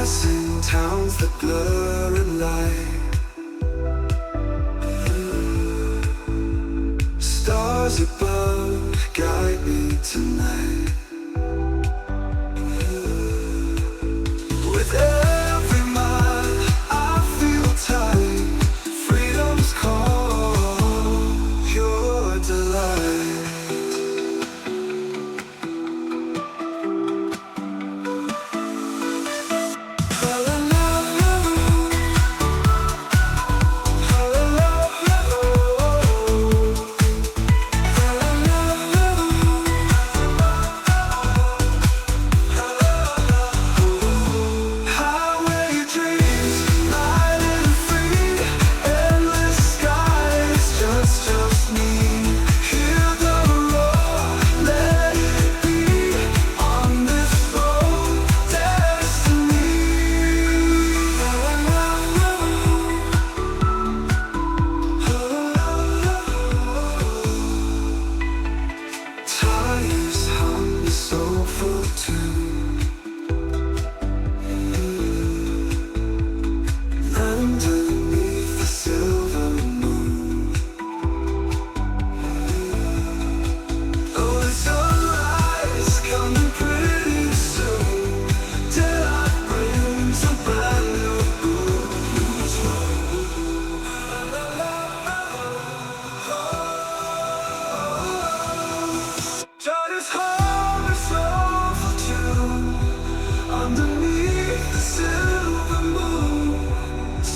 Passing towns that blur in light. Stars above guide me tonight. With every mile I feel tight. Freedom's call, pure delight.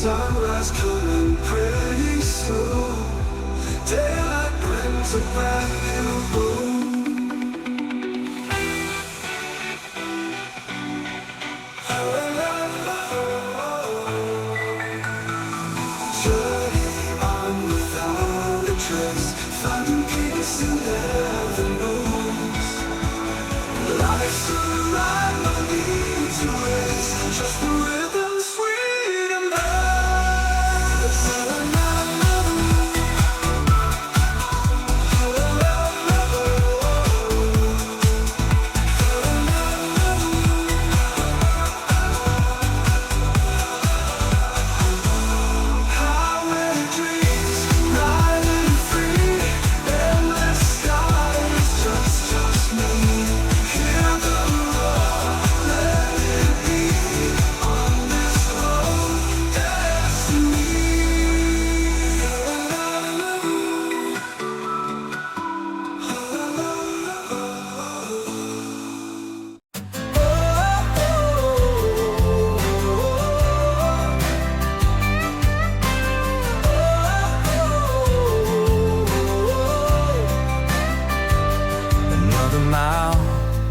Sunrise coming pretty soon. Daylight brings a brand new moon. Journey on without a trace, finding peace in every moves. Life's a ride, no need to race, just the rhythm, sweet and loud.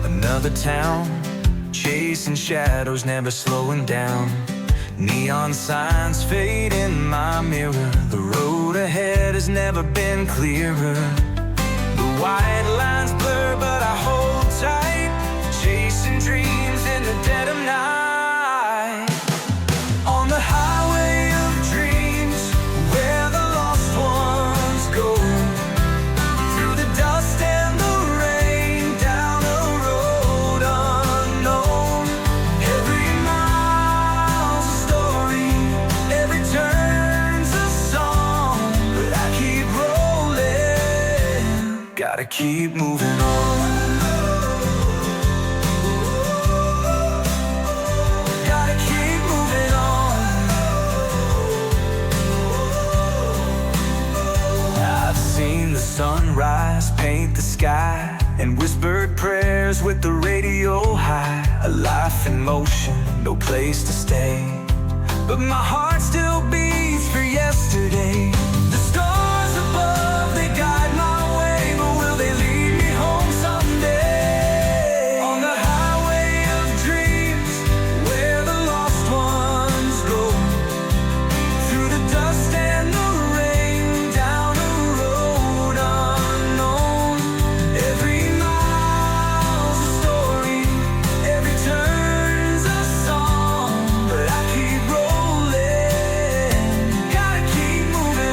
Another town, chasing shadows, never slowing down. Neon signs fade in my mirror. The road ahead has never been clearer. The white lines blur, but I hold tight, chasing dreams in the dead of night. On the highway of dreams, where the lost ones go, through the dust and the rain, down a road unknown. Every mile's a story, every turn's a song, but I keep rolling, gotta keep moving on. Gotta keep moving on. I've seen the sunrise paint the sky, and whispered prayers with the radio high. A life in motion, no place to stay, but my heart still beats for yesterday. The stars above, they guide my way, but will they lead me home someday? On the highway of dreams, where the lost ones go, through the dust and the rain, down a road unknown. Every mile's a story, every turn's a song, but I keep rolling, gotta keep moving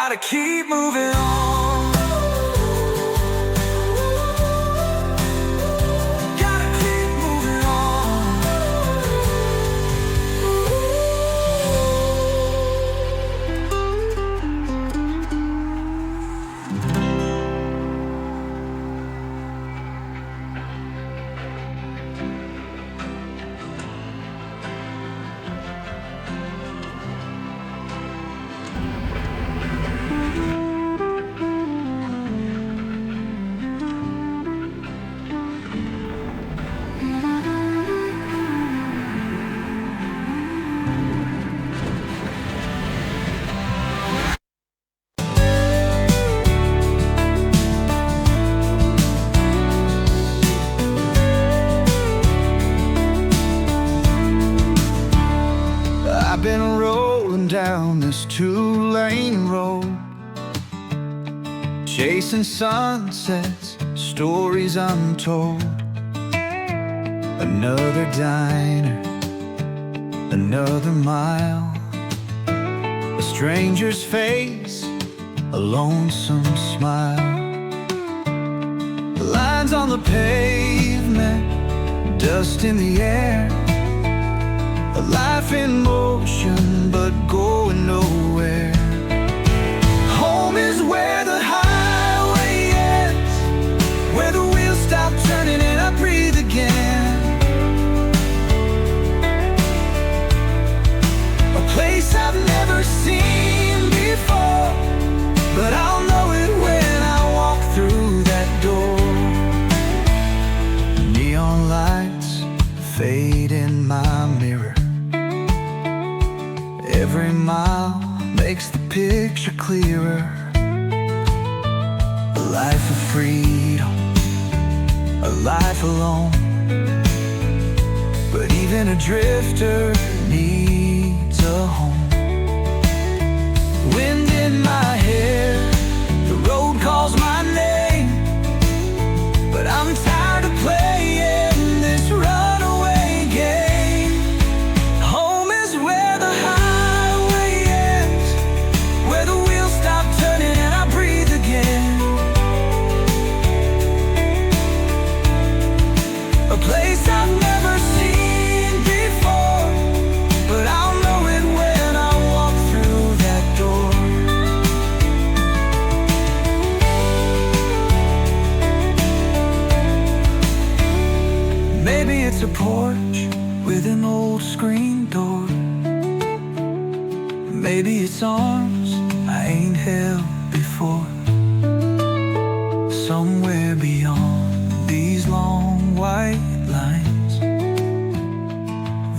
Gotta keep moving on. Gotta keep moving on. I've been rolling down this two-lane road, chasing sunsets, stories untold. Another diner, another mile, a stranger's face, a lonesome smile. Lines on the pavement, dust in the air, a life in motion, but going nowhere. Home is where the highway ends, where the wheels stop turning and I breathe again. A place I've never seen before, but I'll know it when I walk through that door. Neon lights fade in my mirror. Every mile makes the picture clearer. A life of freedom, a life alone. But even a drifter needs a home. Wind in my hair, the road calls my name, but I'm tired of playing this runaway game. Home is where the a place I've never seen before, but I'll know it when I walk through that door. Maybe it's a porch with an old screen door. Maybe it's arms I ain't held before. Somewhere beyond these long white lines,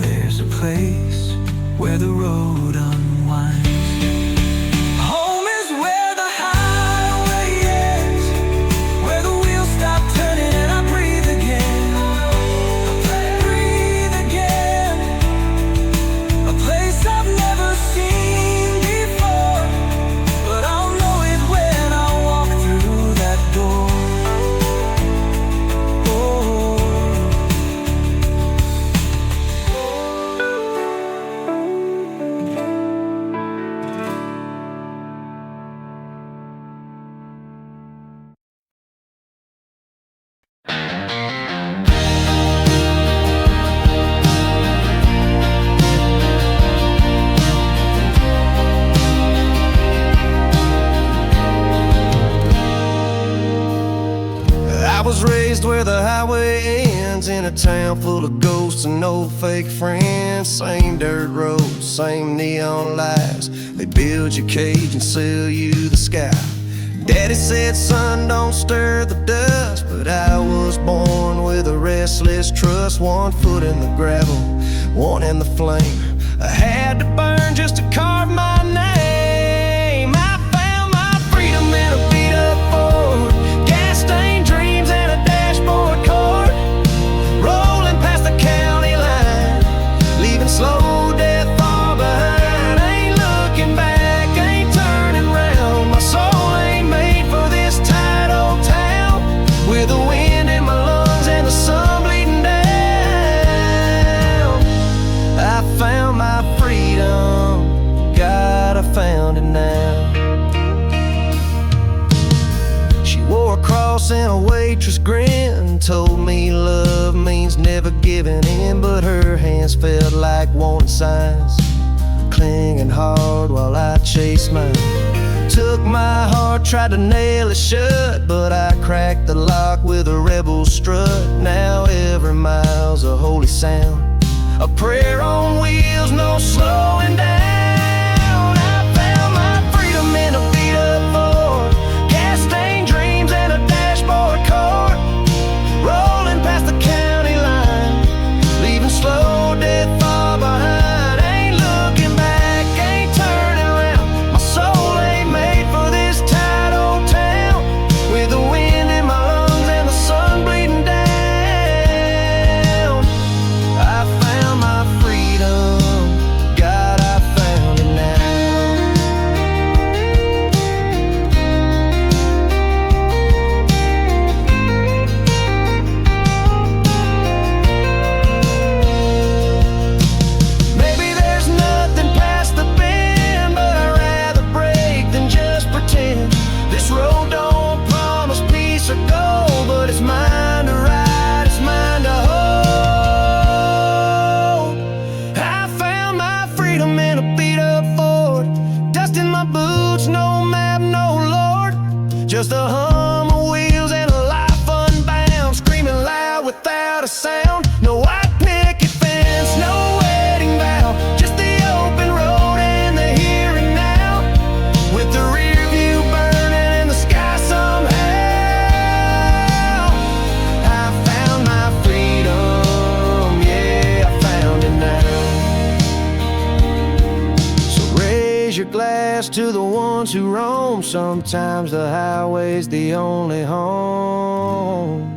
there's a place where the road unwinds. Home is where the highway ends, where the wheels stop turning and I breathe again. Breathe again. A place I've never seen before, but I'll know it when I walk through that door. I was raised where the highway ends, in a town full of ghosts and no fake friends. Same dirt roads, same neon lights. They build your cage and sell you the sky. Daddy said, son, don't stir the dust, but I was born with a restless trust. One foot in the gravel, one in the flame. I had to burn just to carve my name. I found my freedom in a beat-up Ford, gas-stained dreams and a dashboard cord, rolling past the county line, leaving slow death far behind. Ain't looking back, ain't turning round. My soul ain't made for this tight old town, with the wind in my lungs and the sun bleeding down. I found my freedom boss and a waitress grinned, told me love means never giving in. But her hands felt like wanting signs, clinging hard while I chased mine. Took my heart, tried to nail it shut, but I cracked the lock with a rebel strut. Now every mile's a holy sound, a prayer on wheels, no slowing down. I found my freedom in a beat-up Ford, gas-stained dreams and a dashboard cord, rolling past the county line, leaving slow death far behind. Ain't looking back, ain't turning around. My soul ain't made for this tight old town, with the wind in my lungs and the sun bleeding down. I found my freedom, God, I found it now. Maybe there's nothing past the bend, but I'd rather break than just pretend. This road don't promise peace or gold, but it's mine to ride, it's mine to hold. I found my freedom in a beat-up Ford, dust in my boots, no map, no Lord, just a hum of wheels and a life unbound, screaming loud without a sound. No white picket fence, no wedding vow, just the open road and the here and now, with the rear view burning in the sky somehow. I found my freedom, yeah, I found it now. So raise your glass to the ones who roam. Sometimes the highway's the only home.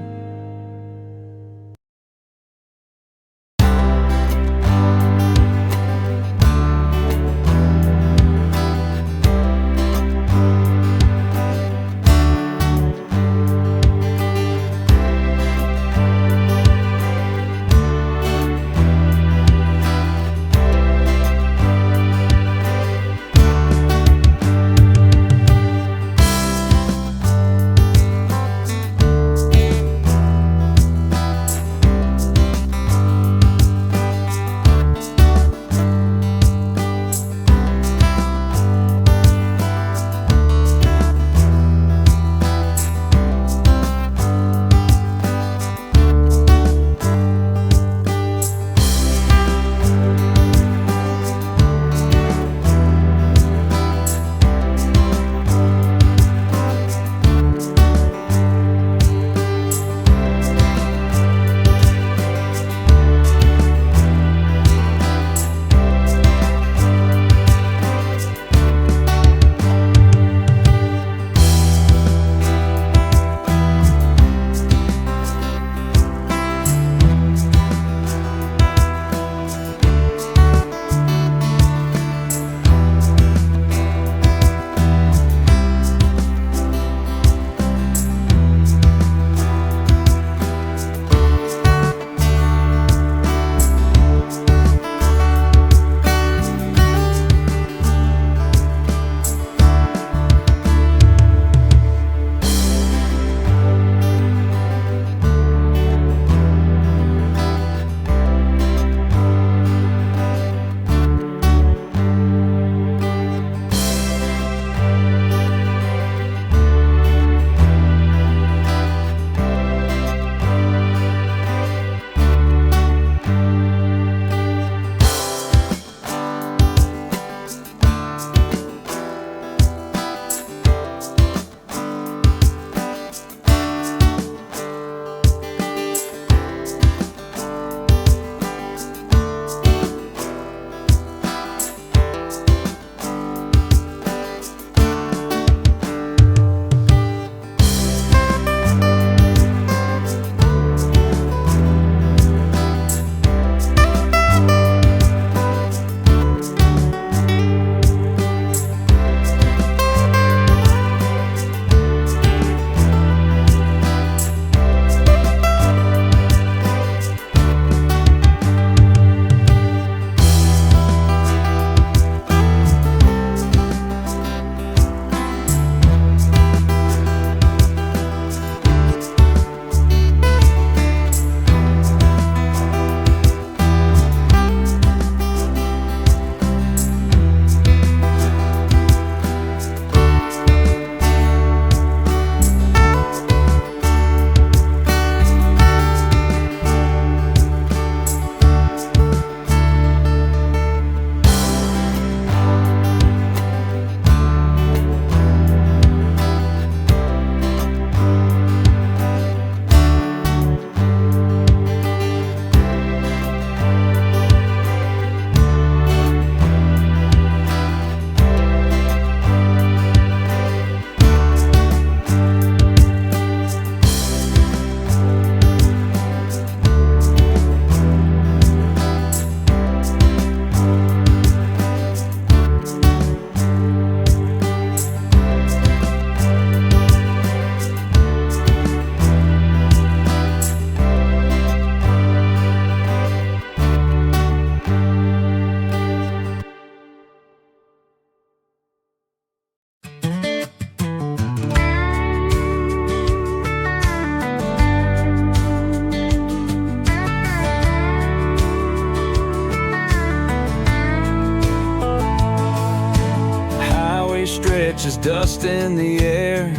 dust in the air,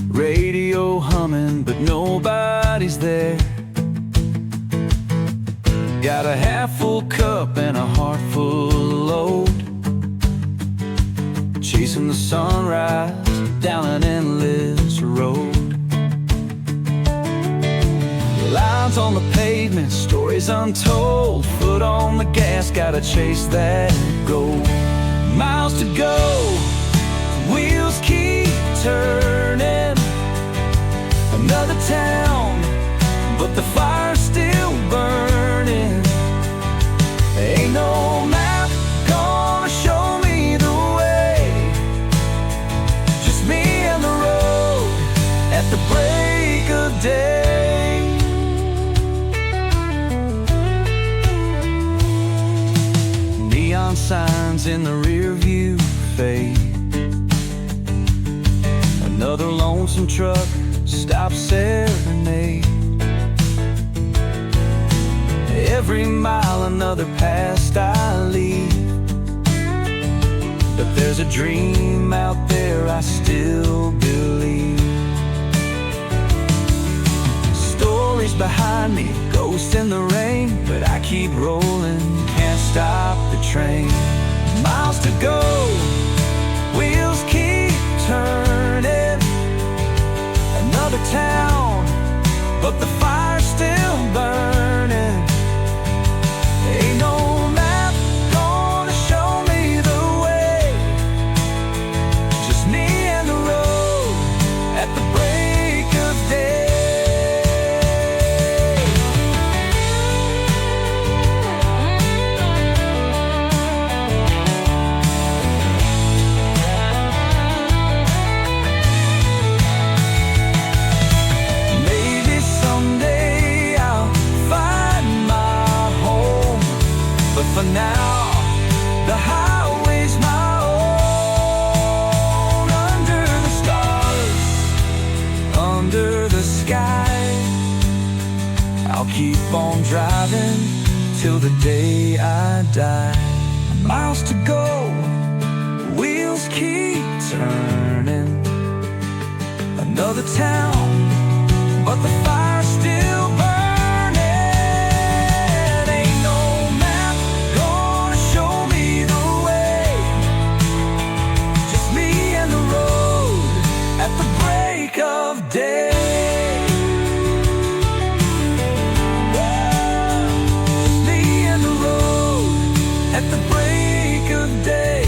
radio humming, but nobody's there. Got a half-full cup and a heart full of load, chasing the sunrise down an endless road. Lines on the pavement, stories untold, foot on the gas, gotta chase that goal. Miles to go, wheels keep turning. Another town, but the fire's still burning. Ain't no map gonna show me the way, just me and the road at the break of day. Neon signs in the rear view fade. Another lonesome truck stops serenade. Every mile another past I leave, but there's a dream out there I still believe. Stories behind me, ghosts in the rain, but I keep rolling, can't stop the train. Miles to go, wheels keep turning. Another town, but the fire's still burning. Ain't no map gonna show me the way, just me and the road at the break of day. Maybe someday I'll find my home, but for now, the highway's my own. Under the stars, under the sky, I'll keep on driving till the day I die. Miles to go, wheels keep turning. Another town, but the fire's still burning. Ain't no map gonna show me the way, just me and the road at the break of day. Just me and the road at the break of day.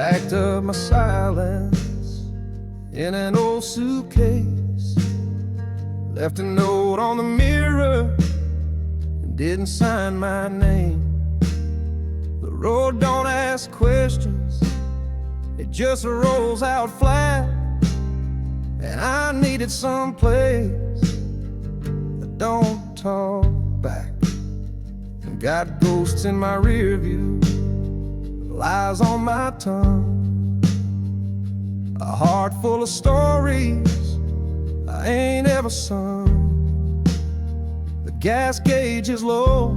packed up my silence in an old suitcase, left a note on the mirror and didn't sign my name. The road don't ask questions, it just rolls out flat, and I needed some place that don't talk back. And got ghosts in my rear view, lies on my tongue, a heart full of stories I ain't ever sung. The gas gauge is low,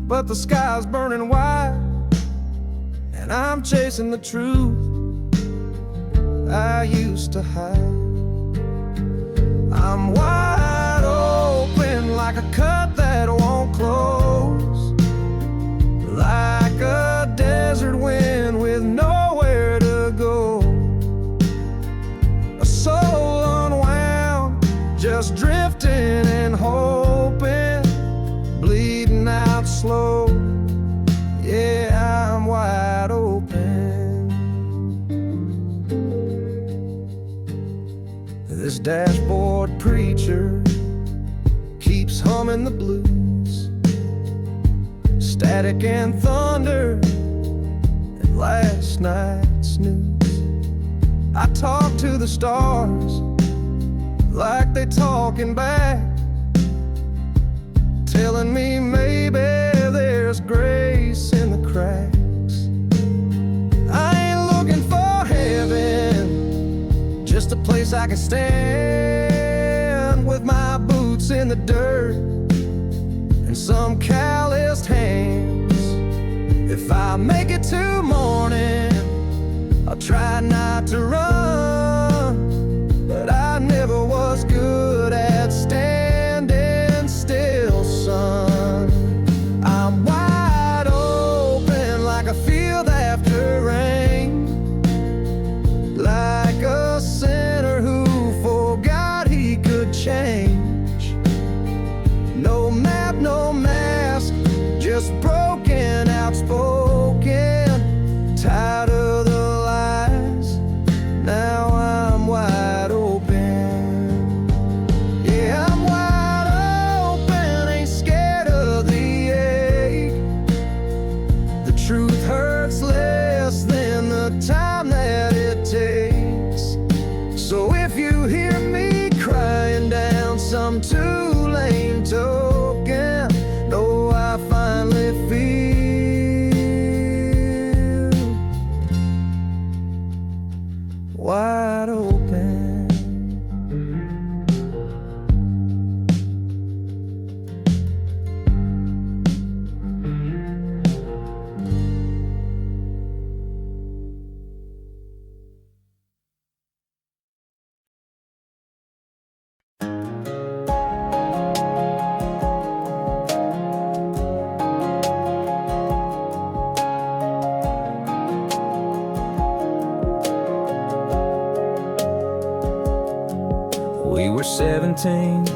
but the sky's burning wide, and I'm chasing the truth I used to hide. I'm wide open like a cut that won't close, like a desert wind with nowhere to go. A soul unwound, just drifting and hoping, bleeding out slow. Yeah, I'm wide open. This dashboard preacher keeps humming the blues, static and thunder, and last night's news. I talk to the stars like they talking back, telling me maybe there's grace in the cracks. I ain't looking for heaven, just a place I can stand with my boots in the dirt and some calloused hands. If I make it to morning, I'll try not to run, but I never was good at standing still, son. I'm wide open like a field after rain, like a sinner who forgot he could change. No map, no mask, just broken, outspoken, tired of the lies. Now I'm wide open. Yeah, I'm wide open, ain't scared of the ache. The truth hurts less than the time that it takes. So if you hear me crying down some two-lane token, know I finally feel wide open. We were 17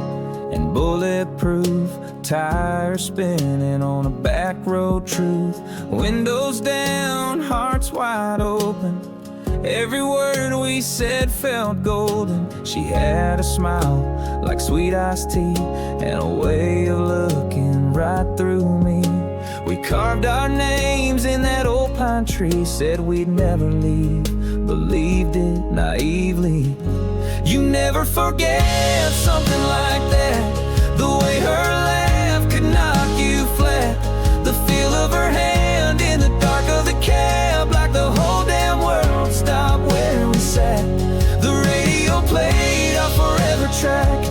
and bulletproof, tires spinning on a back road truth. Windows down, hearts wide open. Every word we said felt golden. She had a smile like sweet iced tea and a way of looking right through me. We carved our names in that old pine tree, said we'd never leave, believed it naively. You never forget something like that, the way her laugh could knock you flat, the feel of her hand in the dark of the cab, like the whole damn world stopped where we sat. The radio played our forever track,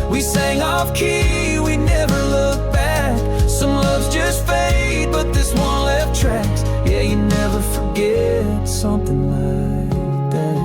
we sang off key, we never looked back. Some loves just fade, but this one left tracks. Yeah, you never forget something like that.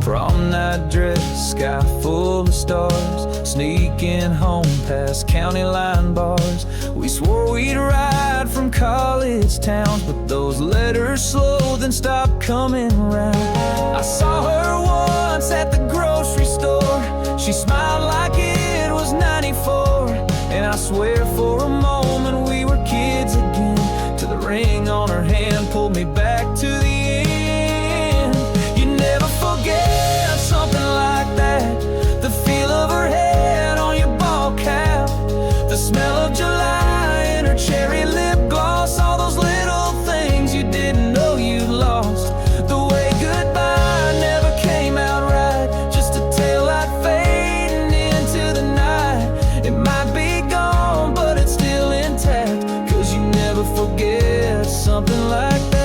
Prom night dress, sky full of stars, sneaking home past county line bars. We swore we'd ride from college towns, but those letters slowed and stopped coming around. I saw her once at the grocery store, she smiled like it was '94, and I swear for a moment we were kids again, till the ring on her hand pulled me back to the end. You never forget something like that, the feel of her head on your ball cap, the smell of July and her cherry lip gloss, all those little things you didn't know you lost. The way goodbye never came out right, just a taillight fading into the night. It might be gone, but it's still intact, 'cause you never forget something like that.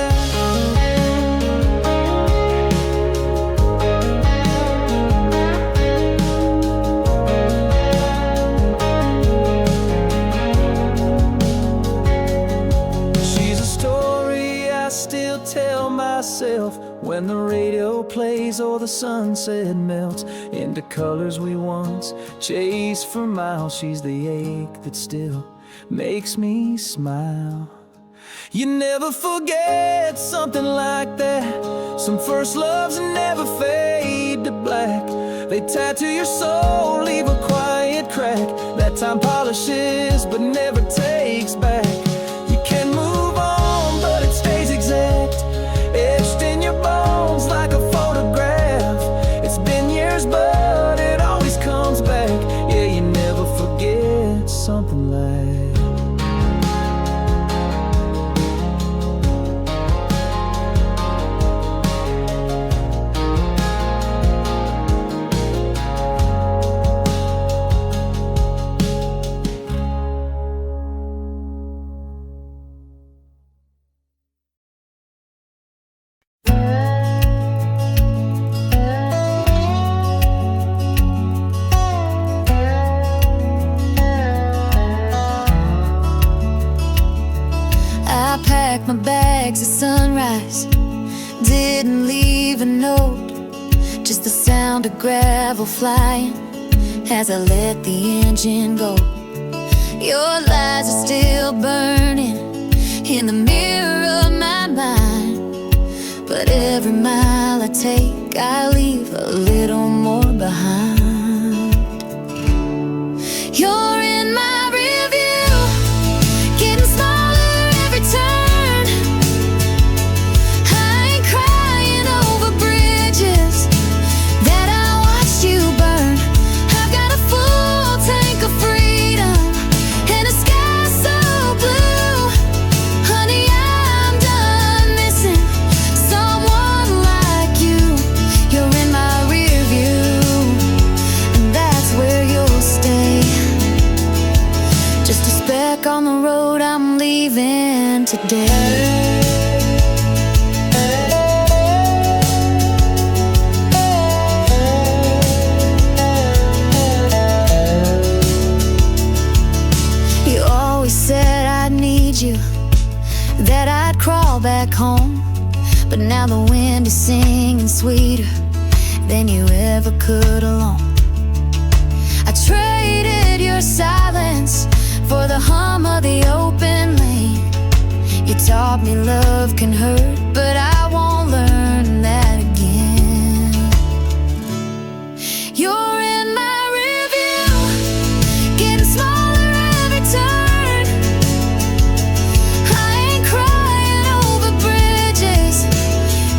Tell myself when the radio plays or the sunset melts into colors we once chased for miles. She's the ache that still makes me smile. You never forget something like that. Some first loves never fade to black. They tattoo your soul, leave a quiet crack that time polishes but never takes back. You can move on, but it stays exact, etched in your bones like a photograph. It's been years, but it always comes back. Yeah, you never forget something like my bags at sunrise. Didn't leave a note, just the sound of gravel flying as I let the engine go. Your lies are still burning in the mirror of my mind, but every mile I take, I leave a little more behind. You're in my review, getting smaller every time. On the road I'm leaving today. You always said I'd need you, that I'd crawl back home, but now the wind is singing sweeter than you ever could alone. I traded your silence for the hum of the open lane. You taught me love can hurt, but I won't learn that again. You're in my review, getting smaller every turn. I ain't crying over bridges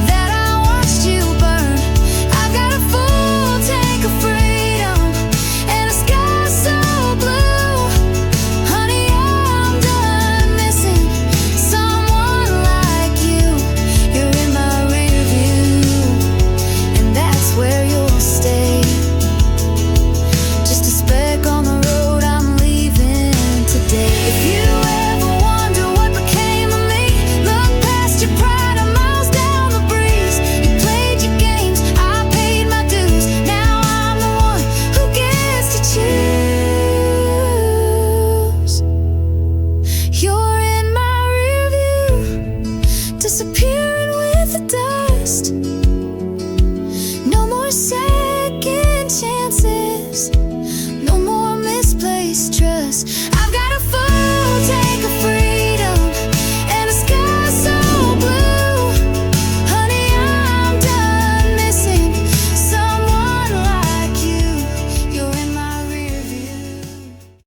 that I watched you burn. I've got a full tank of freedom and a sky so blue. Honey, I'm done missing someone like you. You're in my rear view, and that's where you'll stay. Just a speck on the road I'm leaving today. If you ever wonder what became of me, look past your pride, I'm miles down the breeze. You played your games, I paid my dues. Now I'm the one who gets to choose. You're in my rear view, disappearing with the dust. No more second chances, no more misplaced trust.